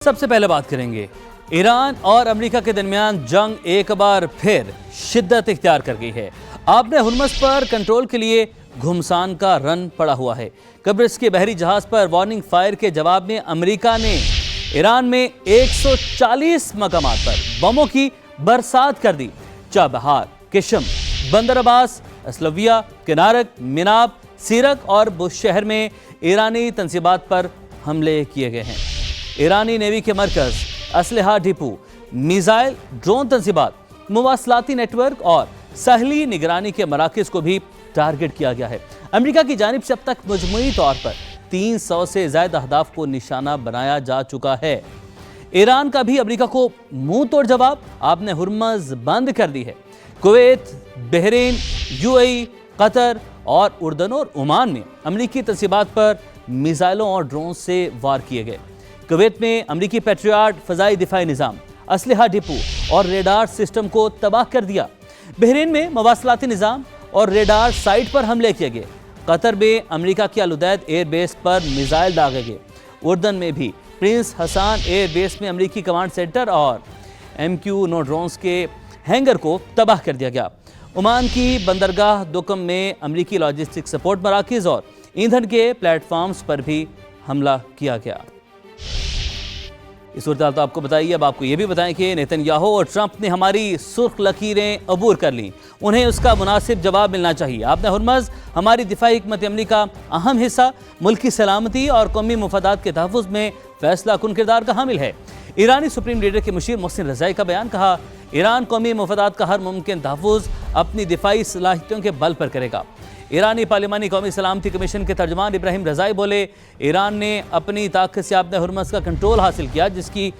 سب سے پہلے بات کریں گے ایران اور امریکہ کے درمیان جنگ ایک بار پھر شدت اختیار کر گئی ہے۔ آپ نے ہرمز پر کنٹرول کے لیے گھمسان کا رن پڑا ہوا ہے۔ قبرص کے بحری جہاز پر وارننگ فائر کے جواب میں امریکہ نے ایران میں 140 مقامات پر بموں کی برسات کر دی۔ چابہار، کشم، بندر عباس، اسلویہ، کنارک، مناب، سیرک اور بوشہر میں ایرانی تنصیبات پر حملے کیے گئے ہیں۔ ایرانی نیوی کے مرکز، اسلحہ ڈپو، میزائل، ڈرون تنصیبات، مواصلاتی نیٹ ورک اور ساحلی نگرانی کے مراکز کو بھی ٹارگٹ کیا گیا ہے۔ امریکہ کی جانب سے اب تک مجموعی طور پر 300 سے زائد اہداف کو نشانہ بنایا جا چکا ہے۔ ایران کا بھی امریکہ کو منہ توڑ جواب، آپ نے ہرمز بند کر دی ہے۔ کویت، بحرین، UAE، قطر اور اردن اور عمان میں امریکی تنصیبات پر میزائلوں اور ڈرون سے وار کیے گئے۔ کویت میں امریکی پیٹریاٹ فضائی دفاعی نظام، اسلحہ ڈپو اور ریڈار سسٹم کو تباہ کر دیا۔ بحرین میں مواصلاتی نظام اور ریڈار سائٹ پر حملے کیے گئے۔ قطر میں امریکہ کی العدید ایئر بیس پر میزائل داغے گئے۔ اردن میں بھی پرنس حسان ایئر بیس میں امریکی کمانڈ سینٹر اور MQ-9 ڈرونز کے ہینگر کو تباہ کر دیا گیا۔ عمان کی بندرگاہ دکم میں امریکی لاجسٹک سپورٹ مراکز اور ایندھن کے پلیٹ فارمز پر بھی حملہ کیا گیا۔ اس صورتحال تو آپ کو بتائیے، اب آپ کو یہ بھی بتائیں کہ نیتن یاہو اور ٹرمپ نے ہماری سرخ لکیریں عبور کر لیں، انہیں اس کا مناسب جواب ملنا چاہیے۔ آپ نے ہرمز ہماری دفاعی حکمت عملی کا اہم حصہ، ملکی سلامتی اور قومی مفادات کے تحفظ میں فیصلہ کن کردار کا حامل ہے۔ ایرانی سپریم لیڈر کے مشیر محسن رضائی کا بیان، کہا ایران قومی مفادات کا ہر ممکن تحفظ اپنی دفاعی صلاحیتوں کے بل پر کرے گا۔ ایرانی پارلیمانی قومی سلامتی کمیشن کے ترجمان ابراہیم رضائی بولے، ایران نے اپنی طاقت سے اپنے ہرمز کا کنٹرول حاصل کیا، جس کی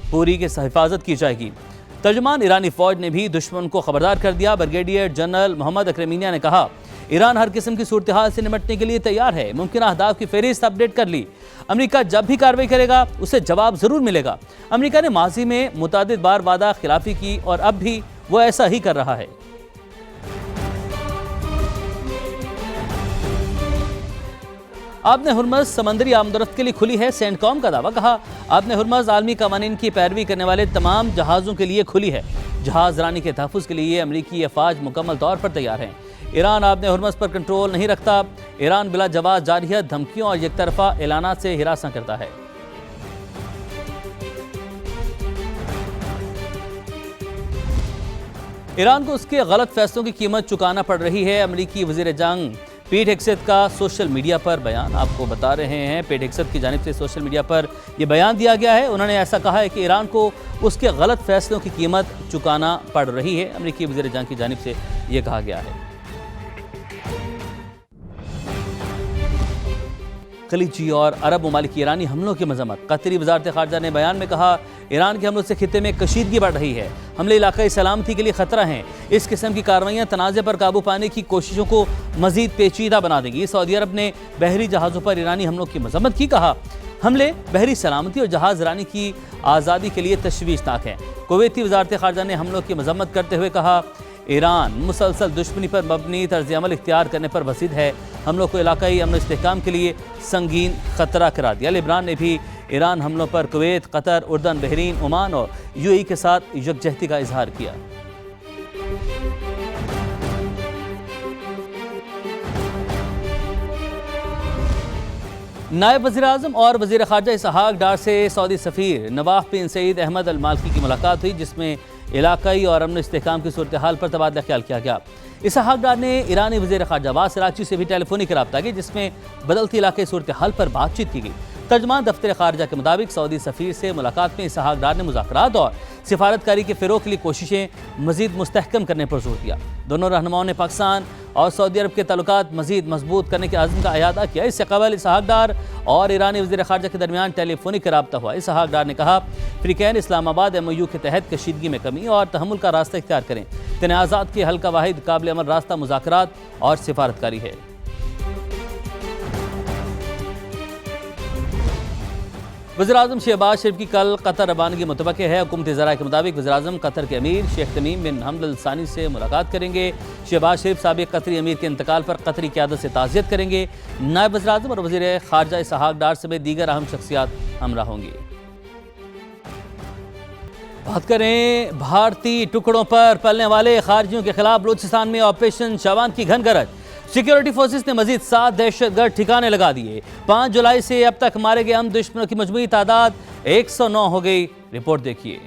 پوری حفاظت کی جائے گی۔ ترجمان ایرانی فوج نے بھی دشمن کو خبردار کر دیا۔ بریگیڈیئر جنرل محمد اکرمینیا نے کہا، ایران ہر قسم کی صورتحال سے نمٹنے کے لیے تیار ہے، ممکنہ اہداف کی فہرست اپڈیٹ کر لی۔ امریکہ جب بھی کارروائی کرے گا اسے جواب ضرور ملے گا۔ امریکہ نے ماضی میں متعدد بار وعدہ خلافی کی اور اب بھی وہ ایسا ہی کر رہا ہے۔ آپ نے ہرمز سمندری آمد و رفت کے لیے کھلی ہے، سینٹ کام کا دعویٰ، کہا آپ نے ہرمز عالمی قوانین کی پیروی کرنے والے تمام جہازوں کے لیے کھلی ہے۔ جہاز رانی کے تحفظ کے لیے امریکی افواج مکمل طور پر تیار ہیں۔ ایران آپ نے ہرمز پر کنٹرول نہیں رکھتا۔ ایران بلا جواز جارحیت، دھمکیوں اور یک طرفہ اعلانات سے ہراساں کرتا ہے۔ ایران کو اس کے غلط فیصلوں کی قیمت چکانا پڑ رہی ہے۔ امریکی وزیر جنگ پیٹ ہیگسیت کا سوشل میڈیا پر بیان، آپ کو بتا رہے ہیں پیٹ ہیگسیت کی جانب سے سوشل میڈیا پر یہ بیان دیا گیا ہے۔ انہوں نے ایسا کہا ہے کہ ایران کو اس کے غلط فیصلوں کی قیمت چکانا پڑ رہی ہے۔ امریکی وزیر جنگ کی جانب سے یہ کہا گیا ہے۔ خلیجی اور عرب ممالک کی ایرانی حملوں کی مذمت، قطری وزارت خارجہ نے بیان میں کہا، ایران کے حملوں سے خطے میں کشیدگی بڑھ رہی ہے، حملے علاقائی سلامتی کے لیے خطرہ ہیں۔ اس قسم کی کارروائیاں تنازع پر قابو پانے کی کوششوں کو مزید پیچیدہ بنا دیں گی۔ سعودی عرب نے بحری جہازوں پر ایرانی حملوں کی مذمت کی، کہا حملے بحری سلامتی اور جہاز رانی کی آزادی کے لیے تشویشناک ہیں۔ کویتی وزارت خارجہ نے حملوں کی مذمت کرتے ہوئے کہا، ایران مسلسل دشمنی پر مبنی طرز عمل اختیار کرنے پر بسید ہے، حملوں کو علاقائی امن و استحکام کے لیے سنگین خطرہ قرار دیا۔ لبنان نے بھی ایران حملوں پر کویت، قطر، اردن، بحرین، عمان اور UAE کے ساتھ یکجہتی کا اظہار کیا۔ نائب وزیر اعظم اور وزیر خارجہ اسحاق ڈار سے سعودی سفیر نواف بن سعید احمد المالکی کی ملاقات ہوئی، جس میں علاقائی اور امن و استحکام کی صورتحال پر تبادلہ خیال کیا گیا۔ اسحاق ڈار نے ایرانی وزیر خارجہ عباس عراقچی سے بھی ٹیلی فونک رابطہ کیا، جس میں بدلتی علاقائی صورتحال پر بات چیت کی گئی۔ ترجمان دفتر خارجہ کے مطابق سعودی سفیر سے ملاقات میں اسحاق ڈار نے مذاکرات اور سفارتکاری کے فروغ کے لیے کوششیں مزید مستحکم کرنے پر زور دیا۔ دونوں رہنماؤں نے پاکستان اور سعودی عرب کے تعلقات مزید مضبوط کرنے کے عزم کا اعادہ کیا۔ اس سے قبل اسحاق ڈار اور ایرانی وزیر خارجہ کے درمیان ٹیلی فونک رابطہ ہوا۔ اسحاق ڈار نے کہا، فریقین اسلام آباد MOU کے تحت کشیدگی میں کمی اور تحمل کا راستہ اختیار کریں۔ تنازعات کے حل کا واحد قابل عمل راستہ مذاکرات اور سفارتکاری ہے۔ وزیراعظم شہباز شریف کی کل قطر روانگی متوقع ہے۔ حکومتی ذرائع کے مطابق وزیراعظم قطر کے امیر شیخ تمیم بن حمد ال ثانی سے ملاقات کریں گے۔ شہباز شریف سابق قطری امیر کے انتقال پر قطری قیادت سے تعزیت کریں گے۔ نائب وزیر اعظم اور وزیر خارجہ اسحاق ڈار سمیت دیگر اہم شخصیات ہمراہ ہوں گی۔ بات کریں بھارتی ٹکڑوں پر پلنے والے خارجیوں کے خلاف بلوچستان میں آپریشن شابان کی گھن گرج۔ سیکیورٹی فورسز نے مزید 7 دہشت گرد ٹھکانے لگا دیے۔ 5 جولائی سے اب تک مارے گئے ہم دشمنوں کی مجموعی تعداد 109 ہو گئی۔ رپورٹ دیکھیے۔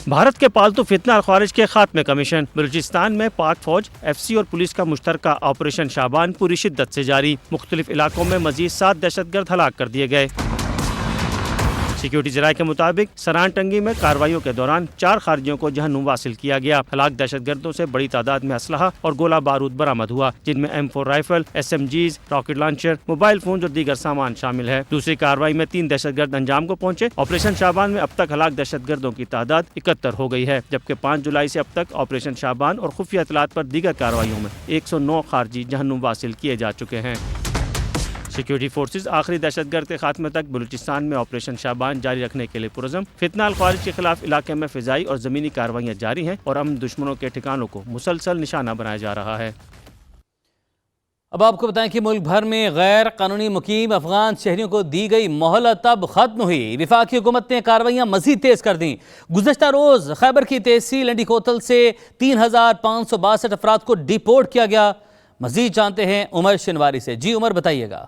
بھارت کے پالتو فتنہ الخوارج کے خاتمے کمیشن بلوچستان میں پاک فوج، ایف سی اور پولیس کا مشترکہ آپریشن شابان پوری شدت سے جاری۔ مختلف علاقوں میں مزید 7 دہشت گرد ہلاک کر دیے گئے۔ سیکیورٹی ذرائع کے مطابق سران ٹنگی میں کارروائیوں کے دوران 4 خارجیوں کو جہنم واصل کیا گیا۔ ہلاک دہشت گردوں سے بڑی تعداد میں اسلحہ اور گولہ بارود برآمد ہوا، جن میں M4 rifle, SMGs، rocket launcher, mobile phones اور دیگر سامان شامل ہے۔ دوسری کارروائی میں 3 دہشت گرد انجام کو پہنچے۔ آپریشن شابان میں اب تک ہلاک دہشت گردوں کی تعداد 71 ہو گئی ہے، جبکہ 5 جولائی سے اب تک آپریشن شابان اور خفیہ اطلاعات پر دیگر کارروائیوں میں 109 خارجی جہنم واصل کیے جا چکے ہیں۔ سیکیورٹی فورسز آخری دہشت گرد کے خاتمے تک بلوچستان میں آپریشن شابان جاری رکھنے کے لیے پرعزم۔ فتنہ الخوارج کے خلاف علاقے میں فضائی اور زمینی کارروائیاں جاری ہیں اور امن دشمنوں کے ٹھکانوں کو مسلسل نشانہ بنایا جا رہا ہے۔ اب آپ کو بتائیں کہ ملک بھر میں غیر قانونی مقیم افغان شہریوں کو دی گئی مہلت اب ختم ہوئی۔ وفاقی حکومت نے کارروائیاں مزید تیز کر دیں۔ گزشتہ روز خیبر کی تحصیل انڈی کوتل سے 3562 افراد کو ڈیپورٹ کیا گیا۔ مزید جانتے ہیں عمر شنواری سے۔ جی عمر، بتائیے گا۔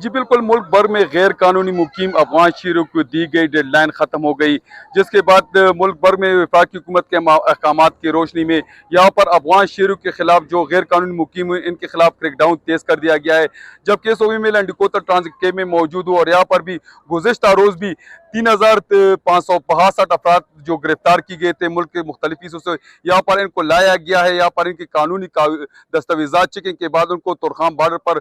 جی بالکل، ملک بھر میں غیر قانونی مقیم افغان شہریوں کو دی گئی ڈیڈ لائن ختم ہو گئی، جس کے بعد ملک بھر میں وفاقی حکومت کے احکامات کی روشنی میں یہاں پر افغان شہریوں کے خلاف جو غیر قانونی مقیم ہیں ان کے خلاف کریک ڈاؤن تیز کر دیا گیا ہے۔ جبکہ صوبے میں لنڈی کوتل ٹرانزٹ کیمپ میں موجود ہوں اور یہاں پر بھی گزشتہ روز بھی 3562 افراد جو گرفتار کی گئے تھے ملک کے مختلف حصوں سے، یہاں پر ان کو لایا گیا ہے۔ یہاں پر ان کی قانونی دستاویزات چیکنگ کے بعد ان کو ترخام بارڈر پر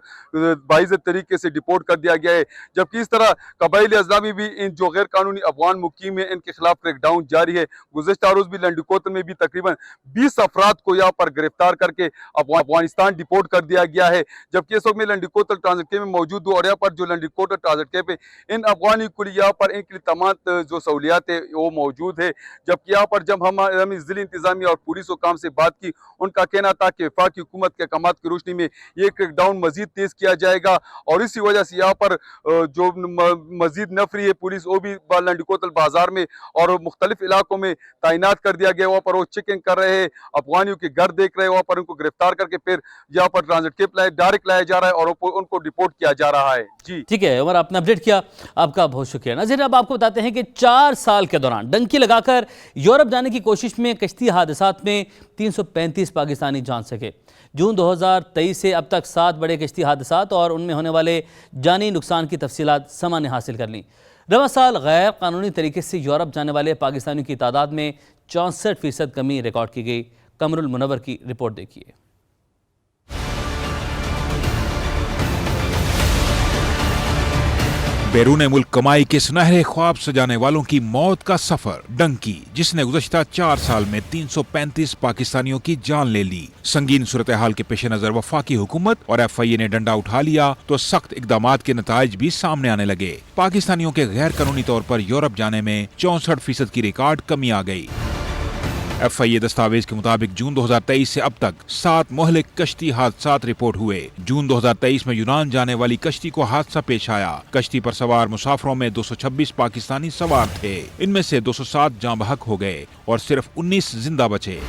باعث طریقے سے ڈیپورٹ کر دیا گیا ہے۔ جبکہ اس طرح قبائلی اضلاع میں بھی ان جو غیر قانونی افغان مقیم ہیں ان کے خلاف کریک ڈاؤن جاری ہے۔ گزشتہ روز بھی لنڈی کوتل میں بھی تقریباً 20 افراد کو یہاں پر گرفتار کر کے افغانستان ڈیپورٹ کر دیا گیا ہے۔ جبکہ اس وقت میں لنڈی کوتل ٹرانزٹ کیمپ میں موجود ہوں اور یہاں پر جو لنڈی کوتل ٹرانزٹ کیمپ ہے ان افغانی کو یہاں پر ان کے لیے تمام جو سہولیات ہے وہ موجود ہے۔ جبکہ یہاں پر جب ہم ضلع انتظامیہ اور پولیس حکام سے بات کی، ان کا کہنا تھا کہ وفاقی حکومت کے احکامات کی روشنی میں یہ کریک ڈاؤن مزید تیز کیا جائے گا اور اسی وجہ سے یہاں پر جو مزید نفری ہے پولیس وہ بھی لنڈی کوتل بازار میں اور مختلف علاقوں میں تعینات کر دیا گیا۔ وہاں پر وہ چیکنگ کر رہے ہیں، افغانیوں کے گھر دیکھ رہے ہیں، وہاں پر ان کو گرفتار کر کے پھر یہاں پر ٹرانزٹ کیمپ ڈائریکٹ لایا جا رہا ہے اور ان کو ڈیپورٹ کیا جا رہا ہے۔ جی ٹھیک ہے عمر، آپ نے اپڈیٹ کیا، آپ کا بہت شکریہ۔ ناظرین، اب آپ کو بتاتے ہیں کہ 4 سال کے دوران ڈنکی لگا کر یورپ جانے کی کوشش میں کشتی حادثات میں 335 پاکستانی جان سکے۔ جون 2023 سے اب تک 7 بڑے کشتی حادثات اور ان میں ہونے والے جانی نقصان کی تفصیلات سما نے حاصل کر لیں۔ رواں سال غیر قانونی طریقے سے یورپ جانے والے پاکستانیوں کی تعداد میں 64% کمی ریکارڈ کی گئی۔ قمر المنور کی رپورٹ دیکھیے۔ بیرون ملک کمائی کے سنہرے خواب سجانے والوں کی موت کا سفر ڈنکی، جس نے گزشتہ 4 سال میں 335 پاکستانیوں کی جان لے لی۔ سنگین صورتحال کے پیش نظر وفاقی حکومت اور FIA نے ڈنڈا اٹھا لیا تو سخت اقدامات کے نتائج بھی سامنے آنے لگے۔ پاکستانیوں کے غیر قانونی طور پر یورپ جانے میں 64% کی ریکارڈ کمی آ گئی۔ FIA دستاویز کے مطابق جون 2023 سے اب تک 7 مہلک کشتی حادثات رپورٹ ہوئے۔ جون 2023 میں یونان جانے والی کشتی کو حادثہ پیش آیا۔ کشتی پر سوار مسافروں میں 226 پاکستانی سوار تھے، ان میں سے 207 جاں بحق ہو گئے اور صرف 19 زندہ بچے۔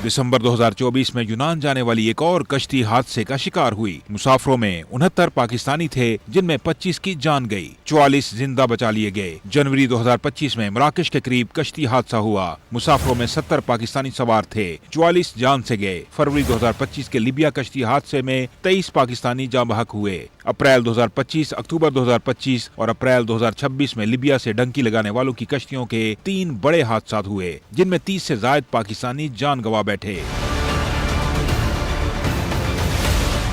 دسمبر 2024 میں یونان جانے والی ایک اور کشتی حادثے کا شکار ہوئی۔ مسافروں میں 69 پاکستانی تھے، جن میں 25 کی جان گئی، 44 زندہ بچا لیے گئے۔ جنوری 2025 میں مراکش کے قریب کشتی حادثہ ہوا۔ مسافروں میں 70 پاکستانی سوار تھے، 44 جان سے گئے۔ فروری 2025 کے لیبیا کشتی حادثے میں 23 پاکستانی جاں بحق ہوئے۔ اپریل 2025، اکتوبر 2025 اور اپریل 2026 میں لیبیا سے ڈنکی لگانے والوں کی کشتیوں کے 3 بڑے حادثات ہوئے، جن میں 30 سے زائد پاکستانی جان گنوا بیٹھے۔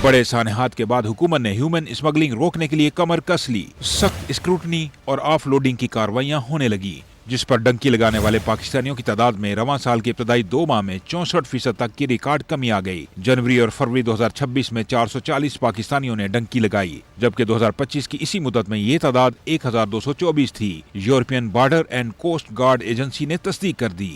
بڑے سانحات کے بعد حکومت نے ہیومن اسمگلنگ روکنے کے لیے کمر کس لی۔ سخت اسکروٹنی اور آف لوڈنگ کی کارروائیاں ہونے لگی، جس پر ڈنکی لگانے والے پاکستانیوں کی تعداد میں رواں سال کے ابتدائی 2 ماہ میں 64% تک کی ریکارڈ کمی آ گئی۔ جنوری اور فروری 2026 میں 440 پاکستانیوں نے ڈنکی لگائی، جبکہ 2025 کی اسی مدت میں یہ تعداد 1224 تھی۔ European border and coast guard agency نے تصدیق کر دی۔